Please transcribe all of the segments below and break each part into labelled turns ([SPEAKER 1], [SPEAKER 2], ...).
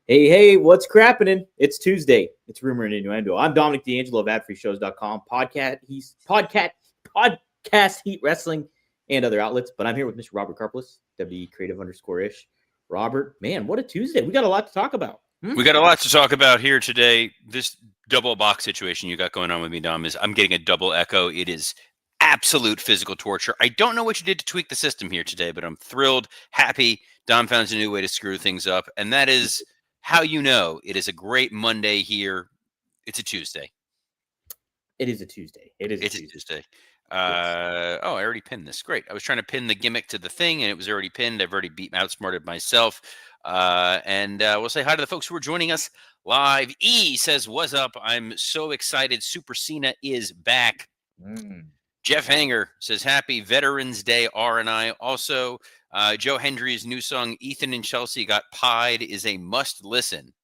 [SPEAKER 1] Hey, what's crapping? It's Tuesday. It's Rumor and Innuendo. I'm Dominic D'Angelo of AdFreeShows.com, podcast Heat Wrestling, and other outlets. But I'm here with Mr. Robert Karplis, WE Creative _ish. Robert, man, what a Tuesday. We got a lot to talk about.
[SPEAKER 2] We got a lot to talk about here today. This double box situation you got going on with me, Dom, is I'm getting a double echo. It is absolute physical torture. I don't know what you did to tweak the system here today, but I'm thrilled, happy. Dom found a new way to screw things up, and that is how you know it is a great Monday here. It's a Tuesday.
[SPEAKER 1] It is a Tuesday.
[SPEAKER 2] It's a Tuesday. I already pinned this. Great. I was trying to pin the gimmick to the thing, and it was already pinned. I've already outsmarted myself. And we'll say hi to the folks who are joining us live. E says, "What's up? I'm so excited. Super Cena is back." Jeff Hanger says, "Happy Veterans Day, R&I." Also, Joe Hendry's new song, "Ethan and Chelsea Got Pied," is a must listen.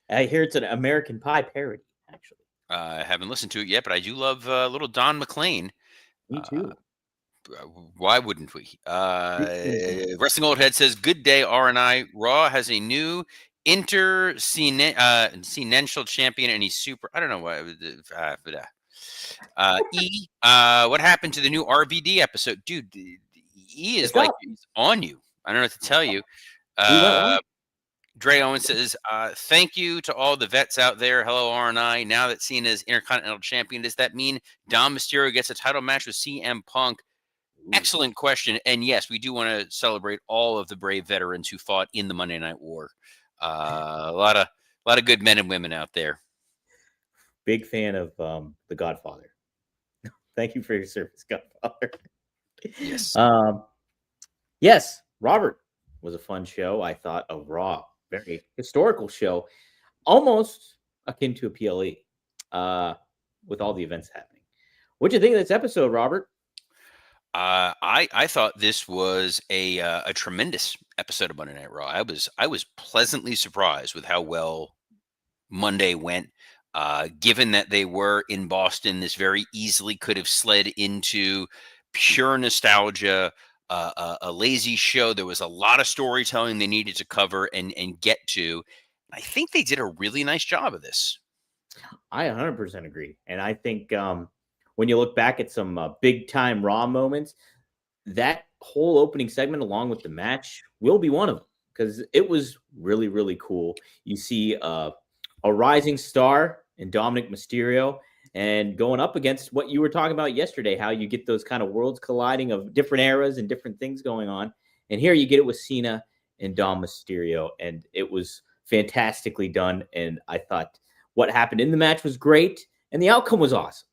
[SPEAKER 1] I hear it's an American Pie parody, actually.
[SPEAKER 2] I haven't listened to it yet, but I do love little Don McLean.
[SPEAKER 1] Me too.
[SPEAKER 2] Why wouldn't we? Wrestling Old Head says, "Good day, R&I. Raw has a new Intercontinental champion, and he's super." I don't know why. What happened to the new RVD episode, dude? E is like he's on you. I don't know what to tell you. Dre Owen says, "Thank you to all the vets out there. Hello, R&I. Now that Cena's Intercontinental champion, does that mean Dom Mysterio gets a title match with CM Punk?" Excellent question. And yes, we do want to celebrate all of the brave veterans who fought in the Monday Night War. A lot of good men and women out there.
[SPEAKER 1] Big fan of The Godfather. Thank you for your service, Godfather.
[SPEAKER 2] Yes.
[SPEAKER 1] Yes, Robert, was a fun show. I thought of Raw, very historical show, almost akin to a PLE, with all the events happening. What do you think of this episode, Robert?
[SPEAKER 2] I thought this was a tremendous episode of Monday Night Raw. I was pleasantly surprised with how well Monday went. Given that they were in Boston, this very easily could have slid into pure nostalgia, a lazy show. There was a lot of storytelling they needed to cover and get to. I think they did a really nice job of this.
[SPEAKER 1] I 100% agree. And I think when you look back at some big time Raw moments, that whole opening segment along with the match will be one of them, because it was really, really cool. You see a rising star in Dominic Mysterio and going up against what you were talking about yesterday, how you get those kind of worlds colliding of different eras and different things going on. And here you get it with Cena and Dom Mysterio. And it was fantastically done. And I thought what happened in the match was great. And the outcome was awesome.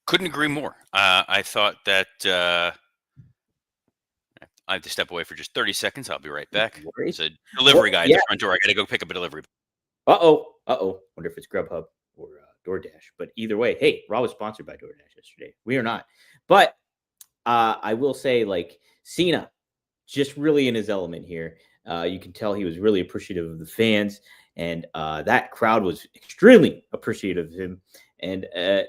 [SPEAKER 2] Couldn't agree more. I thought that I have to step away for just 30 seconds. I'll be right back. There's a delivery guy at the front door. I got to go pick up a delivery.
[SPEAKER 1] Uh-oh. Wonder if it's Grubhub or DoorDash. But either way, hey, Raw was sponsored by DoorDash yesterday. We are not. But I will say, like, Cena, just really in his element here. You can tell he was really appreciative of the fans. And that crowd was extremely appreciative of him. And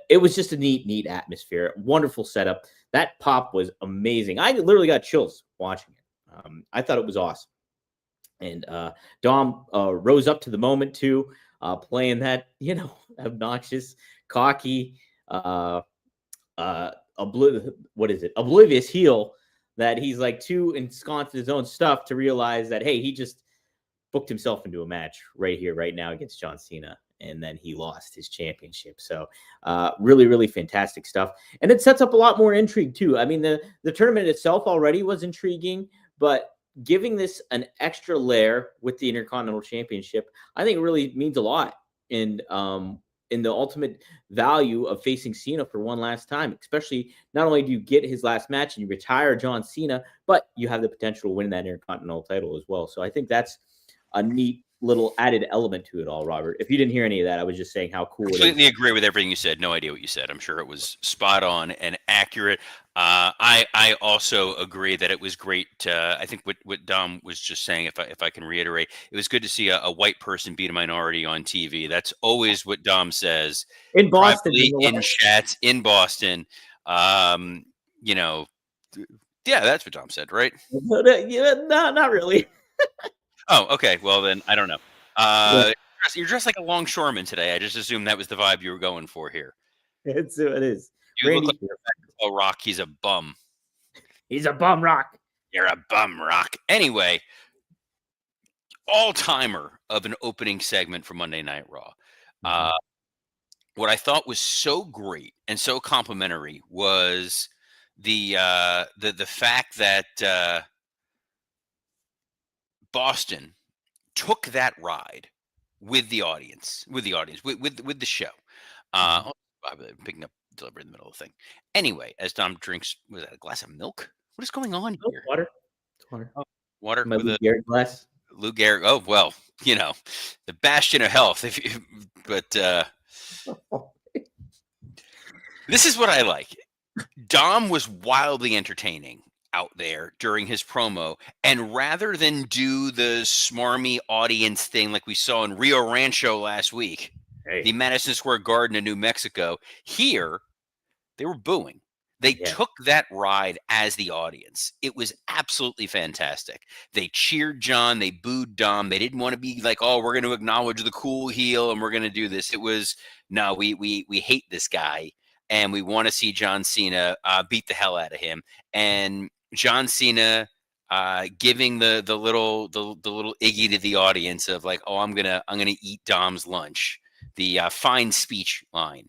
[SPEAKER 1] it was just a neat atmosphere. Wonderful setup. That pop was amazing. I literally got chills watching it. I thought it was awesome. And Dom rose up to the moment, too, playing that, obnoxious, cocky, oblivious heel that he's like too ensconced in his own stuff to realize that, hey, he just booked himself into a match right here, right now against John Cena. And then he lost his championship. So really, really fantastic stuff. And it sets up a lot more intrigue, too. I mean, the tournament itself already was intriguing, but giving this an extra layer with the Intercontinental Championship, I think really means a lot in the ultimate value of facing Cena for one last time. Especially, not only do you get his last match and you retire John Cena, but you have the potential to win that Intercontinental title as well. So I think that's a neat little added element to it all, Robert. If you didn't hear any of that, I was just saying how cool it is.
[SPEAKER 2] Completely agree with everything you said. No idea what you said. I'm sure it was spot on and accurate. I also agree that it was great. I think what Dom was just saying, if I can reiterate, it was good to see a white person beat a minority on TV. That's always what Dom says.
[SPEAKER 1] In Boston.
[SPEAKER 2] In chats in Boston. Yeah, that's what Dom said, right?
[SPEAKER 1] No, not really.
[SPEAKER 2] Oh, okay. Well, then I don't know.
[SPEAKER 1] Yeah,
[SPEAKER 2] You're dressed like a longshoreman today. I just assumed that was the vibe you were going for here.
[SPEAKER 1] it is.
[SPEAKER 2] You look
[SPEAKER 1] Randy,
[SPEAKER 2] like a Rock. He's a bum.
[SPEAKER 1] he's a bum rock.
[SPEAKER 2] You're a bum, Rock. Anyway, all timer of an opening segment for Monday Night Raw.
[SPEAKER 1] Mhm.
[SPEAKER 2] What I thought was so great and so complimentary was the fact that Boston took that ride with the show.
[SPEAKER 1] Mhm.
[SPEAKER 2] I'm picking up delivery in the middle of the thing. Anyway, as Dom drinks, was that a glass of milk? What is going on
[SPEAKER 1] Oh,
[SPEAKER 2] here?
[SPEAKER 1] water. It's water.
[SPEAKER 2] Oh, water
[SPEAKER 1] My
[SPEAKER 2] with
[SPEAKER 1] Lou
[SPEAKER 2] a
[SPEAKER 1] Gehrig glass.
[SPEAKER 2] Lou Gehrig. Oh well, the bastion of health. If you, but this is what I like. Dom was wildly entertaining out there during his promo. And rather than do the smarmy audience thing like we saw in Rio Rancho last week, the
[SPEAKER 1] Hey,
[SPEAKER 2] Madison Square Garden in New Mexico, here they were booing. They
[SPEAKER 1] yeah,
[SPEAKER 2] took that ride as the audience. It was absolutely fantastic. They cheered John, they booed Dom. They didn't want to be like, "Oh, we're going to acknowledge the cool heel and we're going to do this." It was, "No, we hate this guy and we want to see John Cena beat the hell out of him." And John Cena giving the little iggy to the audience of like, "Oh, I'm gonna eat Dom's lunch." The fine speech line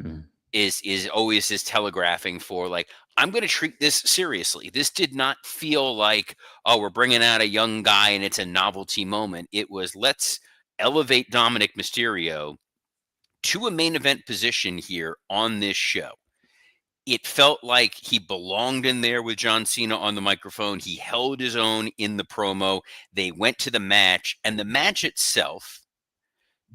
[SPEAKER 1] mm,
[SPEAKER 2] is always his telegraphing for like, I'm going to treat this seriously. This did not feel like, oh, we're bringing out a young guy and it's a novelty moment. It was, let's elevate Dominic Mysterio to a main event position here on this show. It felt like he belonged in there with John Cena on the microphone. He held his own in the promo. They went to the match, and the match itself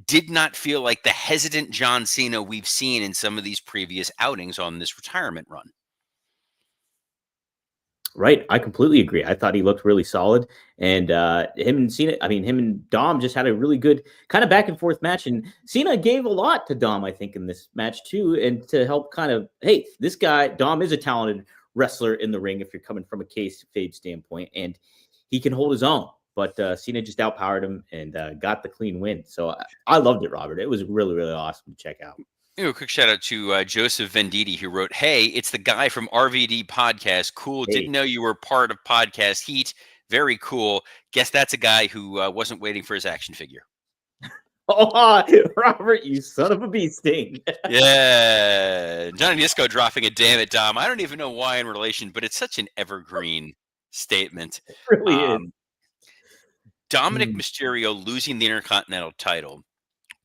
[SPEAKER 2] did not feel like the hesitant John Cena we've seen in some of these previous outings on this retirement run.
[SPEAKER 1] right. I completely agree. I thought he looked really solid, and him and Cena. I mean, him and Dom just had a really good kind of back and forth match. And Cena gave a lot to Dom, I think, in this match too, and to help kind of, hey, this guy Dom is a talented wrestler in the ring if you're coming from a kayfabe standpoint, and he can hold his own. But Cena just outpowered him and got the clean win. So I loved it, Robert. It was really, really awesome to check out.
[SPEAKER 2] A quick shout out to Joseph Venditti, who wrote, "Hey, it's the guy from RVD Podcast. Cool.
[SPEAKER 1] Hey,
[SPEAKER 2] Didn't know you were part of Podcast Heat. Very cool. Guess that's a guy who wasn't waiting for his action figure."
[SPEAKER 1] oh, Robert, you son of a bee sting.
[SPEAKER 2] Yeah. Johnny Disco dropping a damn it, Dom. I don't even know why in relation, but it's such an evergreen statement.
[SPEAKER 1] It really is.
[SPEAKER 2] Um, Dominic
[SPEAKER 1] Mm,
[SPEAKER 2] Mysterio losing the Intercontinental title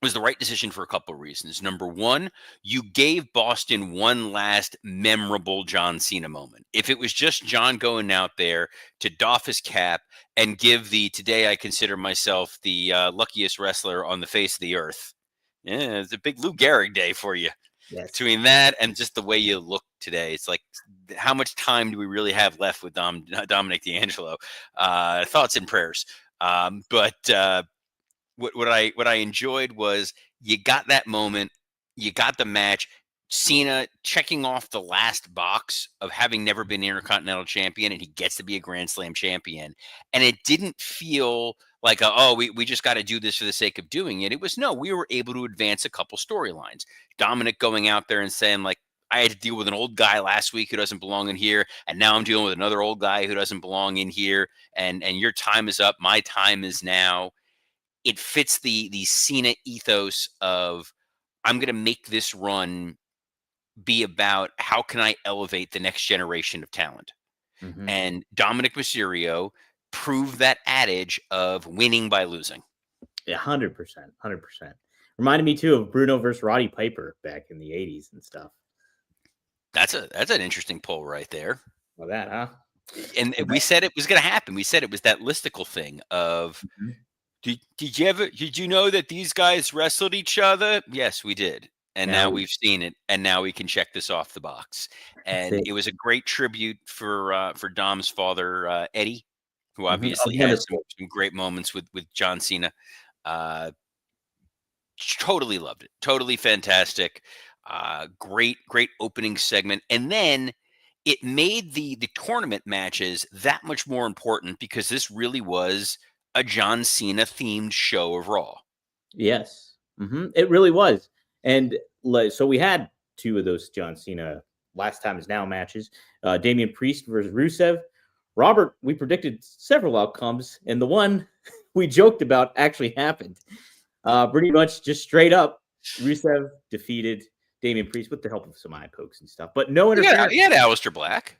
[SPEAKER 2] was the right decision for a couple of reasons. Number one, you gave Boston one last memorable John Cena moment. If it was just John going out there to doff his cap and give the "today I consider myself the luckiest wrestler on the face of the earth," yeah, it's a big Lou Gehrig day for you.
[SPEAKER 1] yes.
[SPEAKER 2] Between that and just the way you look today, it's like, how much time do we really have left with Dominic D'Angelo? Thoughts and prayers. But what I enjoyed was you got that moment, you got the match. Cena checking off the last box of having never been Intercontinental Champion, and he gets to be a Grand Slam champion. And it didn't feel like, we just got to do this for the sake of doing it. It was, no, we were able to advance a couple storylines. Dominic going out there and saying, like, I had to deal with an old guy last week who doesn't belong in here, and now I'm dealing with another old guy who doesn't belong in here, and your time is up, my time is now. It fits the Cena ethos of, I'm going to make this run be about how can I elevate the next generation of talent.
[SPEAKER 1] Mm-hmm.
[SPEAKER 2] And Dominic Mysterio proved that adage of winning by losing.
[SPEAKER 1] Yeah, 100%, 100%. Reminded me too of Bruno versus Roddy Piper back in the '80s and stuff.
[SPEAKER 2] That's an interesting pull right there.
[SPEAKER 1] Well, that, huh?
[SPEAKER 2] And
[SPEAKER 1] Well,
[SPEAKER 2] we said it was going to happen. We said it was that listicle thing of,
[SPEAKER 1] mhm.
[SPEAKER 2] did you know that these guys wrestled each other? Yes, we did. And now
[SPEAKER 1] Now
[SPEAKER 2] we've seen it, and now we can check this off the box.
[SPEAKER 1] that's
[SPEAKER 2] And
[SPEAKER 1] it.
[SPEAKER 2] it was a great tribute for Dom's father, Eddie, who
[SPEAKER 1] Mhm. Oh,
[SPEAKER 2] obviously
[SPEAKER 1] him
[SPEAKER 2] had
[SPEAKER 1] as
[SPEAKER 2] some great moments with John Cena. Uh, totally loved it. Totally fantastic. Great opening segment. And then it made the tournament matches that much more important because this really was a John Cena themed show of Raw.
[SPEAKER 1] Yes. It really was. And so we had two of those John Cena last time is now matches. Damian Priest versus Rusev. Robert, we predicted several outcomes, and the one we joked about actually happened. Pretty much just straight up, Rusev defeated Damian Priest with the help of some eye pokes and stuff, but no interference.
[SPEAKER 2] He had Aleister Black.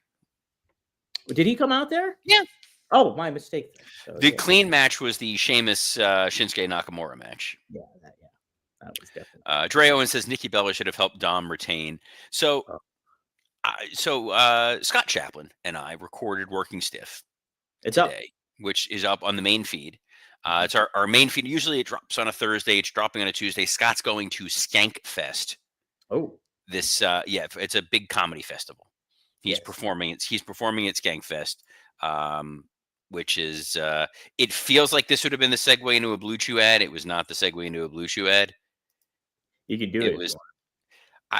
[SPEAKER 1] Did he come out there?
[SPEAKER 2] Yeah.
[SPEAKER 1] Oh, my mistake. So,
[SPEAKER 2] The clean match was the Sheamus Shinsuke Nakamura match.
[SPEAKER 1] Yeah, that was definitely.
[SPEAKER 2] Dre Owen says Nikki Bella should have helped Dom retain. So, Scott Chaplin and I recorded Working Stiff today, which is up on the main feed. It's our main feed. Usually it drops on a Thursday. It's dropping on a Tuesday. Scott's going to Skankfest.
[SPEAKER 1] Oh,
[SPEAKER 2] this it's a big comedy festival. He's performing. He's performing at Skankfest, which is it feels like this would have been the segue into a Blue Chew ad. It was not the segue into a Blue Chew ad.
[SPEAKER 1] You can do it.
[SPEAKER 2] It was.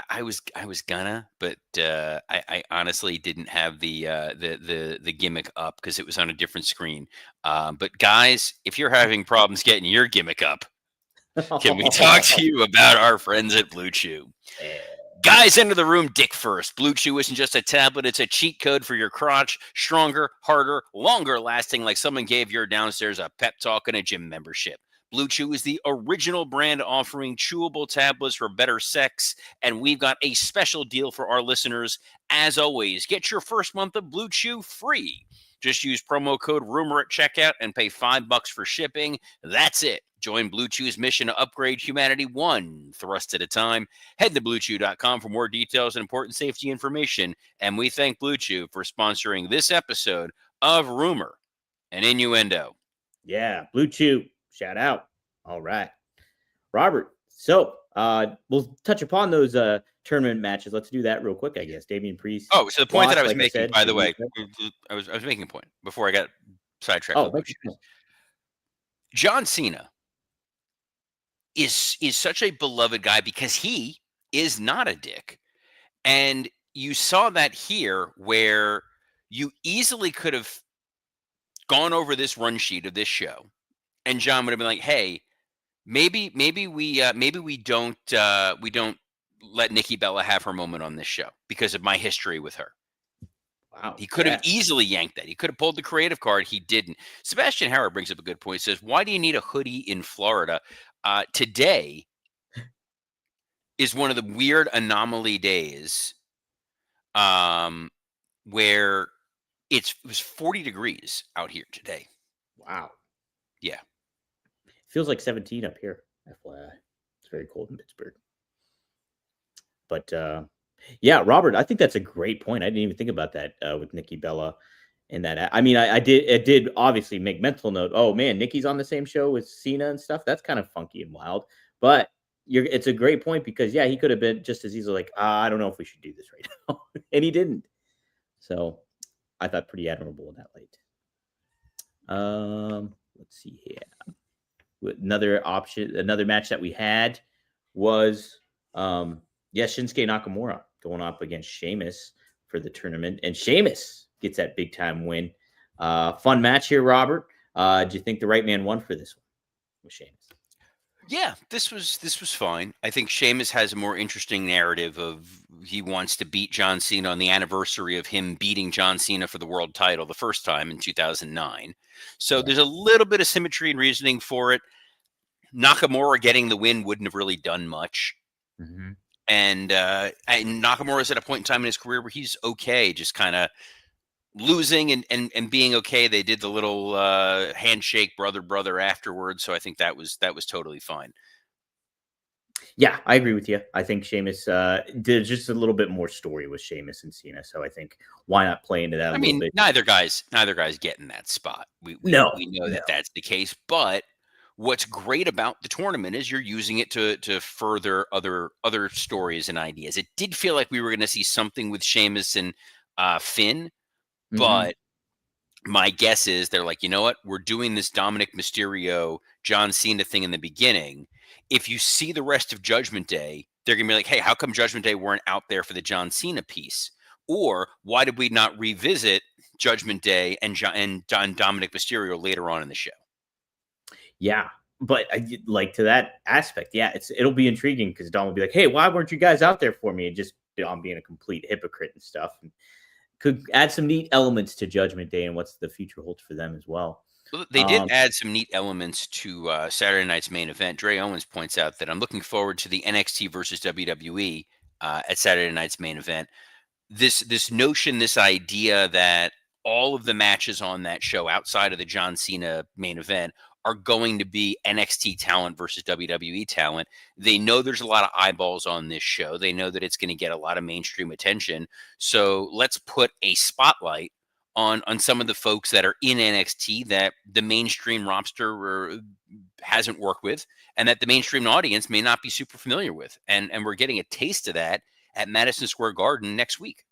[SPEAKER 2] I was gonna, but I honestly didn't have the gimmick up because it was on a different screen. But guys, if you're having problems getting your gimmick up, can we talk to you about our friends at Blue Chew? Guys, enter the room dick first. Blue Chew isn't just a tablet, it's a cheat code for your crotch. Stronger, harder, longer lasting, like someone gave your downstairs a pep talk and a gym membership. Blue Chew is the original brand offering chewable tablets for better sex, and we've got a special deal for our listeners. As always, get your first month of Blue Chew free. Just use promo code RUMOR at checkout and pay $5 for shipping. That's it. Join Blue Chew's mission to upgrade humanity one thrust at a time. Head to BlueChew.com for more details and important safety information. And we thank Blue Chew for sponsoring this episode of Rumor and Innuendo.
[SPEAKER 1] Yeah, Blue Chew. Shout out. All right. Robert. So we'll touch upon those tournament matches. Let's do that real quick, I guess. Damian Priest.
[SPEAKER 2] Oh, so the point that I was making, by the way, I was making a point before I got sidetracked.
[SPEAKER 1] Oh,
[SPEAKER 2] John Cena is such a beloved guy because he is not a dick. And you saw that here where you easily could have gone over this run sheet of this show and John would have been like, hey, maybe we don't let Nikki Bella have her moment on this show because of my history with her.
[SPEAKER 1] Wow.
[SPEAKER 2] He could have easily yanked that. He could have pulled the creative card. He didn't. Sebastian Howard brings up a good point. He says, why do you need a hoodie in Florida? Today is one of the weird anomaly days where it was 40 degrees out here today.
[SPEAKER 1] Wow.
[SPEAKER 2] Yeah.
[SPEAKER 1] Feels like 17 up here, FYI. It's very cold in Pittsburgh. But yeah, Robert, I think that's a great point. I didn't even think about that with Nikki Bella and that. I mean, I did obviously make mental note. Oh man, Nikki's on the same show with Cena and stuff. That's kind of funky and wild. But it's a great point because yeah, he could have been just as easily like, I don't know if we should do this right now, and he didn't. So I thought pretty admirable in that light. Let's see here. Another option, another match that we had was Shinsuke Nakamura going up against Sheamus for the tournament, and Sheamus gets that big time win. Fun match here, Robert. Do you think the right man won for this one with Sheamus?
[SPEAKER 2] Yeah, this was fine. I think Sheamus has a more interesting narrative of he wants to beat John Cena on the anniversary of him beating John Cena for the world title the first time in 2009. So there's a little bit of symmetry and reasoning for it. Nakamura getting the win wouldn't have really done much.
[SPEAKER 1] Mm-hmm.
[SPEAKER 2] And Nakamura's at a point in time in his career where he's okay, just kind of losing and being okay. They did the little handshake brother afterwards, so I think that was totally fine.
[SPEAKER 1] Yeah, I agree with you. I think Sheamus did just a little bit more story with Sheamus and Cena, so I think why not play into that? Bit?
[SPEAKER 2] Neither guy's getting that spot. We know that that's the case, but what's great about the tournament is you're using it to further other stories and ideas. It did feel like we were going to see something with Sheamus and Finn. But my guess is they're like, you know what? We're doing this Dominic Mysterio, John Cena thing in the beginning. If you see the rest of Judgment Day, they're going to be like, hey, how come Judgment Day weren't out there for the John Cena piece? Or why did we not revisit Judgment Day and Dominic Mysterio later on in the show?
[SPEAKER 1] Yeah, but like to that aspect, yeah, it'll be intriguing because Don will be like, "Hey, why weren't you guys out there for me?" And just Don being a complete hypocrite and stuff, and could add some neat elements to Judgment Day and what's the future holds for them as well.
[SPEAKER 2] Well, they did
[SPEAKER 1] Um,
[SPEAKER 2] add some neat elements to Saturday night's main event. Dre Owens points out that I'm looking forward to the NXT versus WWE at Saturday night's main event. This notion, this idea that all of the matches on that show outside of the John Cena main event are going to be NXT talent versus WWE talent. They know there's a lot of eyeballs on this show. They know that it's going to get a lot of mainstream attention. So let's put a spotlight on some of the folks that are in NXT that the mainstream roster hasn't worked with, and that the mainstream audience may not be super familiar with. And we're getting a taste of that at Madison Square Garden next week.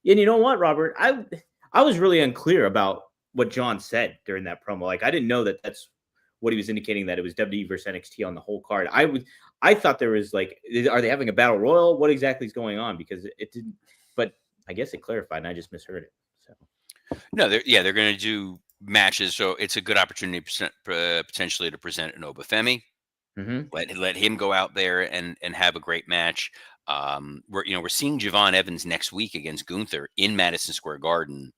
[SPEAKER 1] and you know what, Robert? I was really unclear about what John said during that promo. Like, I didn't know that that's what he was indicating, that it was WWE versus NXT on the whole card. I thought there was like, are they having a battle royal? What exactly is going on? Because it didn't, but I guess it clarified, and I just misheard it. So
[SPEAKER 2] No, they're going to do matches, so it's a good opportunity potentially to present an Obafemi.
[SPEAKER 1] mm-hmm.
[SPEAKER 2] Let him go out there and have a great match. We're seeing Javon Evans next week against Gunther in Madison Square Garden.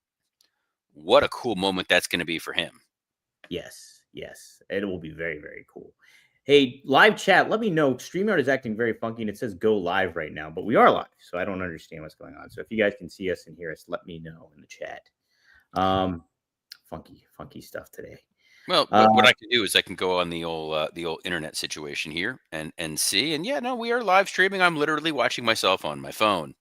[SPEAKER 2] What a cool moment that's going to be for him.
[SPEAKER 1] Yes, it will be very, very cool. Hey, live chat, let me know. StreamYard is acting very funky and it says go live right now, but we are live, so I don't understand what's going on. So if you guys can see us and hear us, let me know in the chat. Funky stuff today.
[SPEAKER 2] Well, what I can do is I can go on the old internet situation here and see. And yeah, no, we are live streaming. I'm literally watching myself on my phone.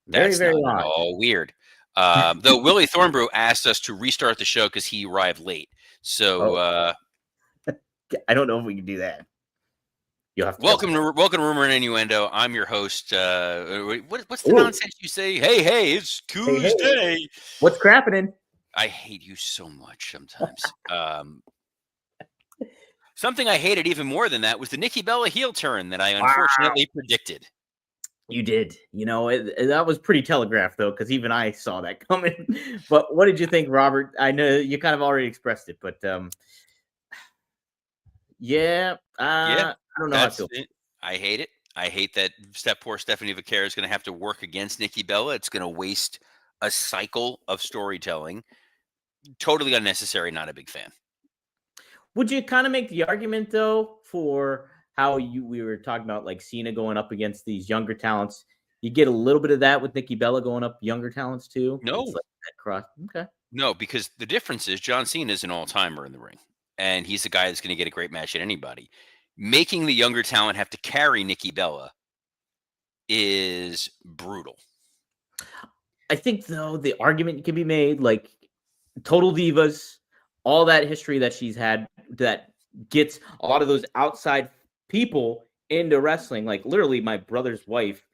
[SPEAKER 1] Very,
[SPEAKER 2] That's
[SPEAKER 1] very
[SPEAKER 2] not at
[SPEAKER 1] odd.
[SPEAKER 2] all weird. Though Willie Thornbrew asked us to restart the show because he arrived late. So
[SPEAKER 1] Oh, I don't know if we can do that. You'll have to
[SPEAKER 2] welcome to Rumor and Innuendo. I'm your host. What's the
[SPEAKER 1] Ooh,
[SPEAKER 2] nonsense you say? Hey, it's
[SPEAKER 1] hey,
[SPEAKER 2] Tuesday.
[SPEAKER 1] what's crappening?
[SPEAKER 2] I hate you so much sometimes. Something I hated even more than that was the Nikki Bella heel turn that I
[SPEAKER 1] Wow,
[SPEAKER 2] unfortunately predicted.
[SPEAKER 1] you did. You know, that was pretty telegraphed though, because even I saw that coming. But what did you think, Robert? I know you kind of already expressed it, but yeah,
[SPEAKER 2] Yeah,
[SPEAKER 1] I don't know how I
[SPEAKER 2] that's
[SPEAKER 1] feel.
[SPEAKER 2] it. I hate it. I hate that poor Stephanie Vaquer is going to have to work against Nikki Bella. It's going to waste a cycle of storytelling. Totally unnecessary. Not a big fan.
[SPEAKER 1] Would you kind of make the argument though for how we were talking about like Cena going up against these younger talents? You get a little bit of that with Nikki Bella going up younger talents too. It's
[SPEAKER 2] No,
[SPEAKER 1] like that cross. Okay.
[SPEAKER 2] no, because the difference is John Cena is an all timer in the ring, and he's the guy that's going to get a great match at anybody. Making the younger talent have to carry Nikki Bella is brutal.
[SPEAKER 1] I think though the argument can be made like Total Divas, all that history that she's had that gets a lot of those outside people into wrestling. Like literally, my brother's wife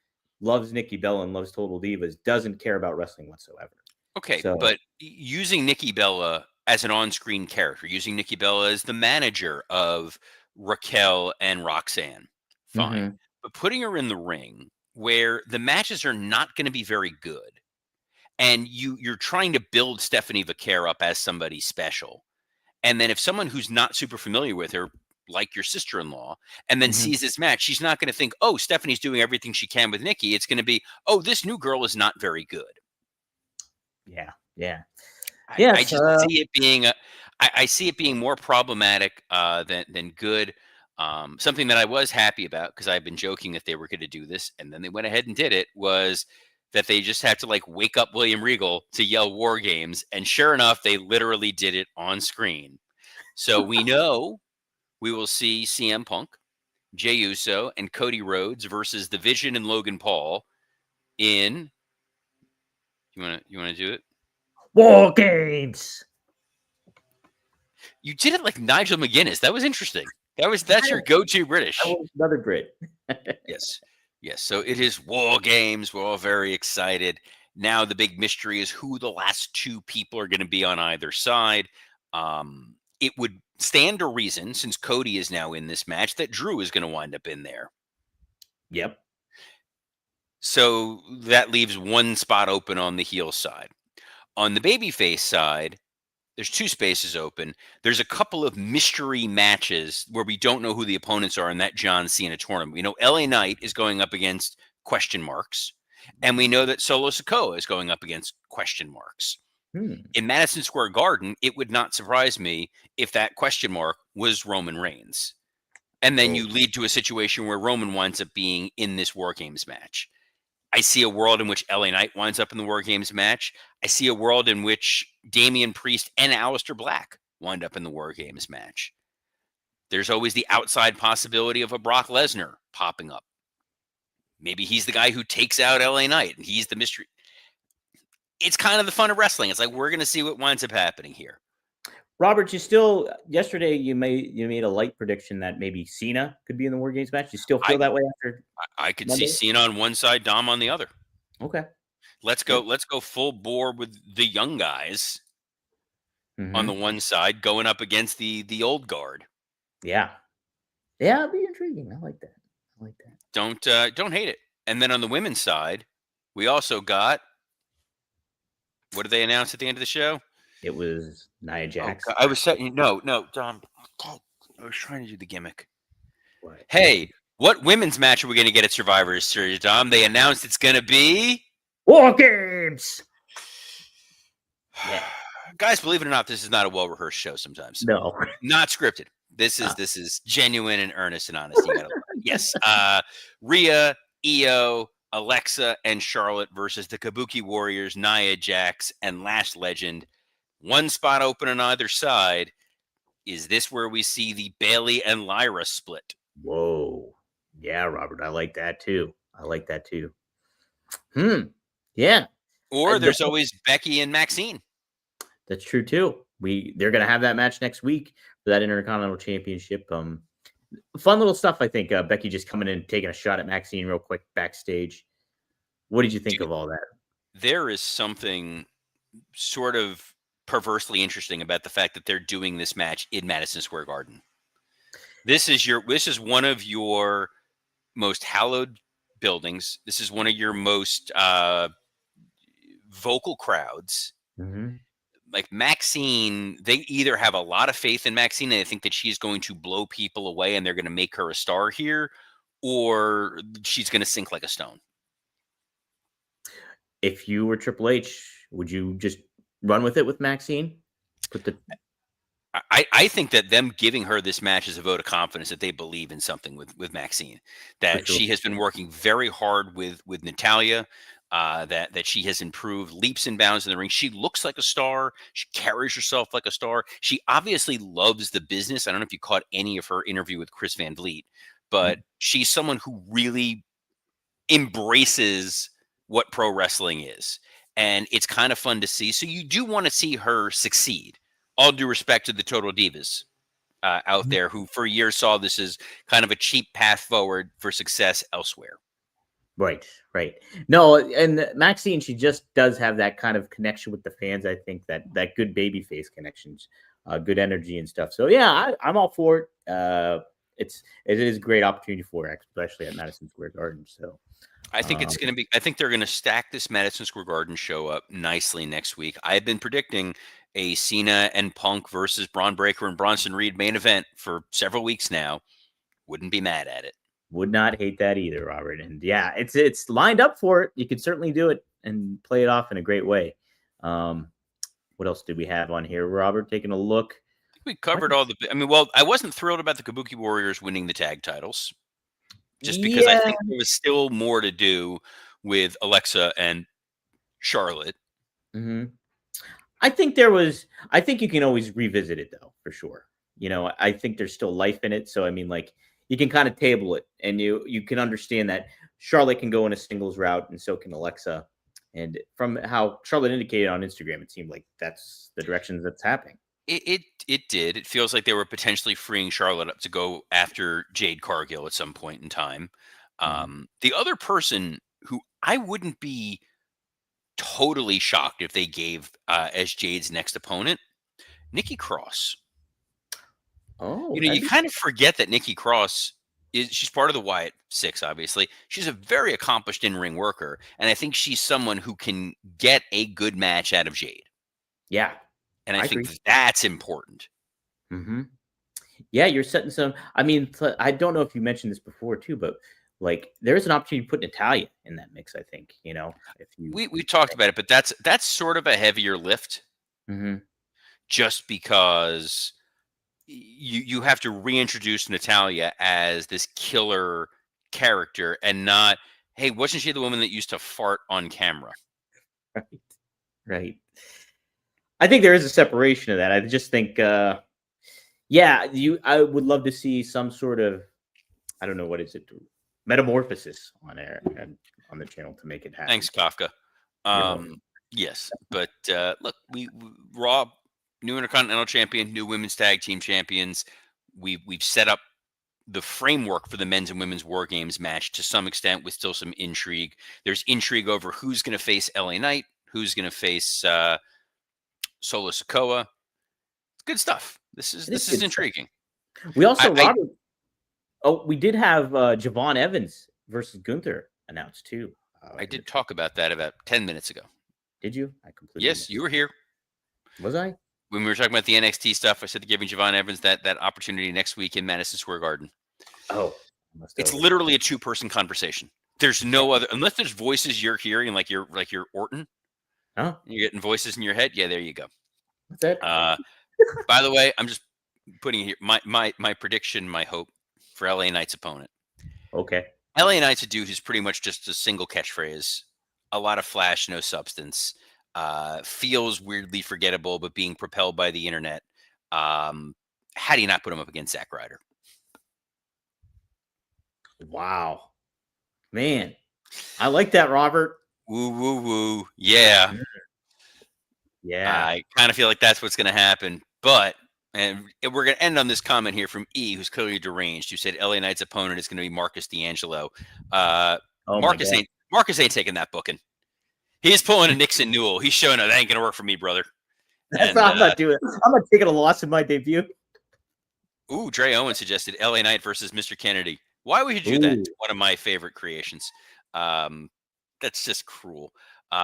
[SPEAKER 1] loves Nikki Bella and loves Total Divas, doesn't care about wrestling whatsoever.
[SPEAKER 2] Okay,
[SPEAKER 1] So,
[SPEAKER 2] but using Nikki Bella as an on-screen character, using Nikki Bella as the manager of Raquel and Roxanne, fine.
[SPEAKER 1] mhm.
[SPEAKER 2] But putting her in the ring where the matches are not going to be very good, and you're trying to build Stephanie Vaquer up as somebody special, and then if someone who's not super familiar with her, like your sister-in-law, and then
[SPEAKER 1] Mhm.
[SPEAKER 2] sees this match, she's not going to think, "Oh, Stephanie's doing everything she can with Nikki." It's going to be, "Oh, this new girl is not very good."
[SPEAKER 1] Yeah.
[SPEAKER 2] I
[SPEAKER 1] Yes.
[SPEAKER 2] just see it being I see it being more problematic than good. Something that I was happy about because I've been joking that they were going to do this, and then they went ahead and did it. Was that they just had to like wake up William Regal to yell "War Games," and sure enough, they literally did it on screen. So we know we will see CM Punk, Jey Uso, and Cody Rhodes versus the Vision and Logan Paul in. You want to do it?
[SPEAKER 1] War games.
[SPEAKER 2] You did it like Nigel McGuinness. That was interesting. That's your go-to
[SPEAKER 1] I
[SPEAKER 2] British.
[SPEAKER 1] was another Brit.
[SPEAKER 2] Yes. Yes. So it is War Games. We're all very excited. Now the big mystery is who the last two people are going to be on either side. It would stand to reason, since Cody is now in this match, that Drew is going to wind up in there.
[SPEAKER 1] Yep.
[SPEAKER 2] So that leaves one spot open on the heel side. On the babyface side, There's 2 spaces open. There's a couple of mystery matches where we don't know who the opponents are in that John Cena tournament. We know LA Knight is going up against question marks, and we know that Solo Sikoa is going up against question marks. In Madison Square Garden, it would not surprise me if that question mark was Roman Reigns. And then you lead to a situation where Roman winds up being in this War Games match. I see a world in which LA Knight winds up in the War Games match. I see a world in which Damian Priest and Aleister Black wind up in the War Games match. There's always the outside possibility of a Brock Lesnar popping up. Maybe he's the guy who takes out LA Knight and he's the mystery. It's kind of the fun of wrestling. It's like, we're going to see what winds up happening here.
[SPEAKER 1] Robert, yesterday you made a light prediction that maybe Cena could be in the War Games match. You still feel that way after?
[SPEAKER 2] I could
[SPEAKER 1] Monday?
[SPEAKER 2] see Cena on one side, Dom on the other.
[SPEAKER 1] Okay.
[SPEAKER 2] Let's go full bore with the young guys on the one side going up against the old guard.
[SPEAKER 1] Yeah. Yeah, it'd be intriguing. I like that.
[SPEAKER 2] Don't hate it. And then on the women's side, we also got, what did they announce at the end of the show?
[SPEAKER 1] It was Nia Jax.
[SPEAKER 2] I was saying, no, Dom. God, I was trying to do the gimmick.
[SPEAKER 1] What?
[SPEAKER 2] Hey, what women's match are we going to get at Survivor Series, Dom? They announced it's going to be
[SPEAKER 1] War Games.
[SPEAKER 2] Yeah. Guys, believe it or not, this is not a well-rehearsed show sometimes.
[SPEAKER 1] No.
[SPEAKER 2] Not scripted. This is genuine and earnest and honest. Yes. Rhea, Io, Alexa, and Charlotte versus the Kabuki Warriors, Nia Jax, and Lash Legend. One spot open on either side. Is this where we see the Bayley and Lyra split?
[SPEAKER 1] Whoa. Yeah, Robert. I like that too. Yeah.
[SPEAKER 2] Or there's always Becky and Maxine.
[SPEAKER 1] That's true too. They're gonna have that match next week for that Intercontinental Championship. Fun little stuff, I think. Becky just coming in, taking a shot at Maxine real quick backstage. What did you think of all that? There
[SPEAKER 2] is something sort of perversely interesting about the fact that they're doing this match in Madison Square Garden. This is one of your most hallowed buildings. This is one of your most vocal crowds. Like Maxine, they either have a lot of faith in Maxine and they think that she's going to blow people away and they're going to make her a star here, or she's going to sink like a stone. If you were Triple H, would you just run with it with Maxine? I think that them giving her this match is a vote of confidence that they believe in something with Maxine, that she has been working very hard with Natalya, that she has improved leaps and bounds in the ring. She looks like a star. She carries herself like a star. She obviously loves the business. I don't know if you caught any of her interview with Chris Van Vliet, but she's someone who really embraces what pro wrestling is. And it's kind of fun to see. So you do want to see her succeed. All due respect to the Total Divas out there who for years saw this as kind of a cheap path forward for success elsewhere. Right. No, and Maxine, she just does have that kind of connection with the fans. I think that good babyface connections, good energy and stuff. So yeah, I'm all for it. It is a great opportunity for her, especially at Madison Square Garden. So I think it's going to be. I think they're going to stack this Madison Square Garden show up nicely next week. I've been predicting a Cena and Punk versus Braun Breaker and Bronson Reed main event for several weeks now. Wouldn't be mad at it. Would not hate that either, Robert. And yeah, it's lined up for it. You could certainly do it and play it off in a great way. What else did we have on here, Robert? Taking a look. We covered all the. I mean, well, I wasn't thrilled about the Kabuki Warriors winning the tag titles, just because I think there was still more to do with Alexa and Charlotte. I think you can always revisit it though, for sure. You know, I think there's still life in it. So I mean, like, you can kind of table it, and you can understand that Charlotte can go in a singles route, and so can Alexa. And from how Charlotte indicated on Instagram, it seemed like that's the direction that's happening. It did. It feels like they were potentially freeing Charlotte up to go after Jade Cargill at some point in time. The other person who I wouldn't be totally shocked if they gave as Jade's next opponent, Nikki Cross. Oh, you kind of forget that Nikki Cross she's part of the Wyatt Six, obviously. She's a very accomplished in-ring worker, and I think she's someone who can get a good match out of Jade. Yeah. And I
[SPEAKER 1] I
[SPEAKER 2] think
[SPEAKER 1] agree.
[SPEAKER 2] that's important.
[SPEAKER 1] Mm-hmm. Yeah, you're setting some. I mean, I don't know if you mentioned this before too, but like there's an opportunity to put Natalia in that mix. I think if you.
[SPEAKER 2] We talked about it, but that's sort of a heavier lift,
[SPEAKER 1] Mm-hmm.
[SPEAKER 2] just because you have to reintroduce Natalia as this killer character, and not, hey, wasn't she the woman that used to fart on camera?
[SPEAKER 1] Right. Right. I think there is a separation of that. I just think, yeah, I would love to see some sort of, I don't know, what is it, metamorphosis on air and on the channel to make it happen.
[SPEAKER 2] Thanks, Kafka.
[SPEAKER 1] You're welcome.
[SPEAKER 2] Yes, but look, we Raw, new Intercontinental Champion, new Women's Tag Team Champions. We've set up the framework for the men's and women's War Games match to some extent, with still some intrigue. There's intrigue over who's going to face LA Knight, who's going to face Solo Sikoa. It's good stuff. This
[SPEAKER 1] It is
[SPEAKER 2] is
[SPEAKER 1] good stuff.
[SPEAKER 2] intriguing.
[SPEAKER 1] We also,
[SPEAKER 2] I
[SPEAKER 1] Robert. Oh, we did have Javon Evans versus Gunther announced too.
[SPEAKER 2] I did talk about that about 10 minutes ago.
[SPEAKER 1] Did you? I completely
[SPEAKER 2] Yes,
[SPEAKER 1] missed
[SPEAKER 2] you were here.
[SPEAKER 1] Was I?
[SPEAKER 2] When we were talking about the NXT stuff, I said to giving Javon Evans that opportunity next week in Madison Square Garden.
[SPEAKER 1] Oh,
[SPEAKER 2] It's literally a 2-person conversation. There's no other, unless there's voices you're hearing, like you're Orton.
[SPEAKER 1] Huh?
[SPEAKER 2] You're getting voices in your head. Yeah, there you go.
[SPEAKER 1] What's that?
[SPEAKER 2] By the way, I'm just putting it here my prediction, my hope for LA Knight's opponent.
[SPEAKER 1] Okay.
[SPEAKER 2] LA Knight's a dude who's pretty much just a single catchphrase, a lot of flash, no substance. Feels weirdly forgettable, but being propelled by the internet. How do you not put him up against Zack Ryder?
[SPEAKER 1] Wow, man, I like that, Robert.
[SPEAKER 2] Woo, woo, woo. Yeah.
[SPEAKER 1] Yeah.
[SPEAKER 2] I kind of feel like that's what's going to happen. But, and we're going to end on this comment here from E, who's clearly deranged, who said LA Knight's opponent is going to be Marcus D'Angelo.
[SPEAKER 1] Oh
[SPEAKER 2] Marcus ain't taking that booking. He's pulling a Nixon Newell. He's showing that ain't going to work for me, brother.
[SPEAKER 1] I'm not doing it. I'm not taking a loss in my debut.
[SPEAKER 2] Ooh, Dre Owen suggested LA Knight versus Mr. Kennedy. Why would you do that? It's one of my favorite creations. That's just cruel.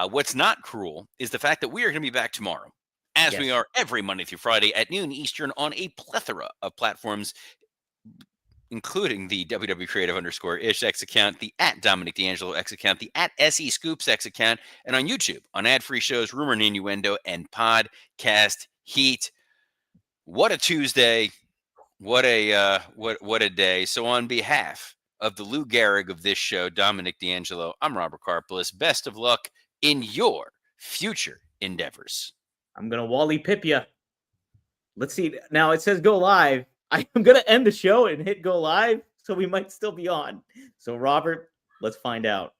[SPEAKER 2] What's not cruel is the fact that we are going to be back tomorrow, as we are every Monday through Friday at noon Eastern on a plethora of platforms, including the WW Creative _ish X account, the @Dominic D'Angelo X account, the @SE Scoops X account, and on YouTube on ad-free shows, Rumor and Innuendo, and Podcast Heat. What a Tuesday. What a day. So on behalf of the Lou Gehrig of this show, Dominic D'Angelo, I'm Robert Karpolis. Best of luck in your future endeavors.
[SPEAKER 1] I'm going to Wally Pip you. Let's see. Now it says go live. I'm going to end the show and hit go live, so we might still be on. So, Robert, let's find out.